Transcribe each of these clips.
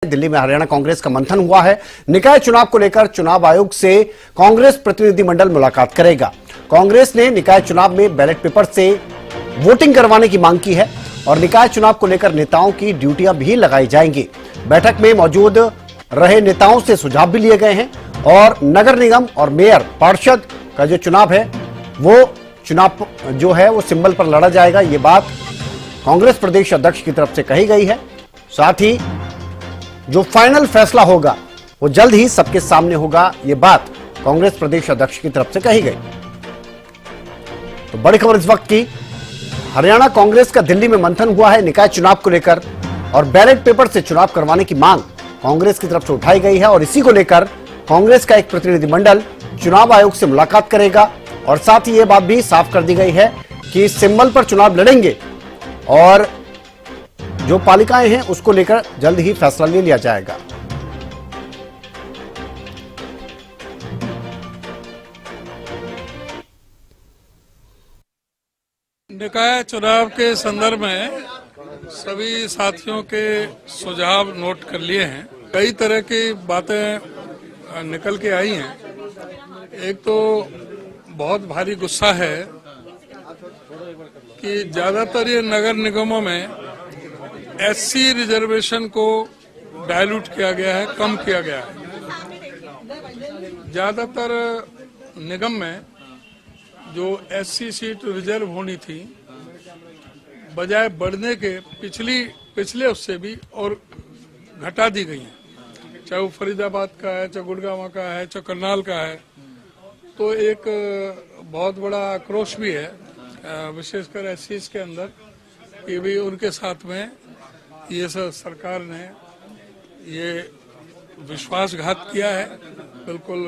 दिल्ली में हरियाणा कांग्रेस का मंथन हुआ है। निकाय चुनाव को लेकर चुनाव आयोग से कांग्रेस प्रतिनिधिमंडल मुलाकात करेगा। कांग्रेस ने निकाय चुनाव में बैलेट पेपर से वोटिंग करवाने की मांग की है और निकाय चुनाव को लेकर नेताओं की ड्यूटियां भी लगाई जाएंगी। बैठक में मौजूद रहे नेताओं से सुझाव भी लिए गए हैं और नगर निगम और मेयर पार्षद का जो चुनाव है वो चुनाव जो है वो सिंबल पर लड़ा जाएगा। ये बात कांग्रेस प्रदेश अध्यक्ष की तरफ से कही गई है। साथ ही जो फाइनल फैसला होगा वो जल्द ही सबके सामने होगा, ये बात कांग्रेस प्रदेश अध्यक्ष की तरफ से कही गई। तो बड़ी खबर इस वक्त की, हरियाणा कांग्रेस का दिल्ली में मंथन हुआ है निकाय चुनाव को लेकर और बैलेट पेपर से चुनाव करवाने की मांग कांग्रेस की तरफ से उठाई गई है और इसी को लेकर कांग्रेस का एक प्रतिनिधिमंडल चुनाव आयोग से मुलाकात करेगा और साथ ही यह बात भी साफ कर दी गई है कि सिंबल पर चुनाव लड़ेंगे और जो पालिकाएं हैं उसको लेकर जल्द ही फैसला ले लिया जाएगा। निकाय चुनाव के संदर्भ में सभी साथियों के सुझाव नोट कर लिए हैं। कई तरह की बातें निकल के आई हैं। एक तो बहुत भारी गुस्सा है कि ज्यादातर ये नगर निगमों में एससी रिजर्वेशन को डायलूट किया गया है, कम किया गया है। ज्यादातर निगम में जो एससी सीट रिजर्व होनी थी बजाय बढ़ने के पिछले उससे भी और घटा दी गई है। चाहे वो फरीदाबाद का है, चाहे गुड़गांव का है, चाहे करनाल का है। तो एक बहुत बड़ा आक्रोश भी है विशेषकर एससी के अंदर कि भी उनके साथ में ये सरकार ने ये विश्वासघात किया है, बिल्कुल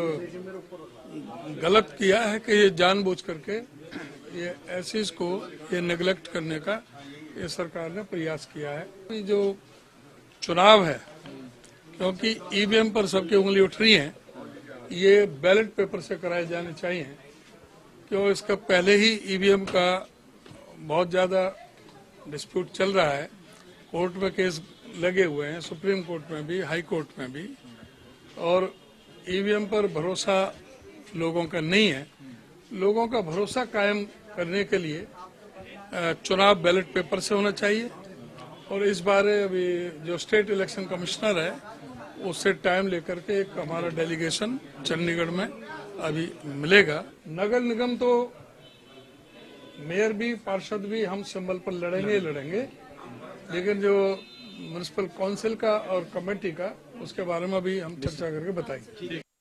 गलत किया है कि ये जानबूझ करके ये एससीज को ये नेग्लेक्ट करने का ये सरकार ने प्रयास किया है। जो चुनाव है, क्योंकि ईवीएम पर सबकी उंगली उठ रही है, ये बैलेट पेपर से कराए जाने चाहिए। क्यों इसका पहले ही ईवीएम का बहुत ज्यादा डिस्प्यूट चल रहा है, कोर्ट में केस लगे हुए हैं, सुप्रीम कोर्ट में भी, हाई कोर्ट में भी, और ईवीएम पर भरोसा लोगों का नहीं है। लोगों का भरोसा कायम करने के लिए चुनाव बैलेट पेपर से होना चाहिए और इस बारे अभी जो स्टेट इलेक्शन कमिश्नर है उससे टाइम लेकर के एक हमारा डेलीगेशन चंडीगढ़ में अभी मिलेगा। नगर निगम तो मेयर भी पार्षद भी हम सिंबल पर लड़ेंगे, लेकिन जो म्युनिसिपल काउंसिल का और कमेटी का उसके बारे में भी हम चर्चा करके बताएंगे।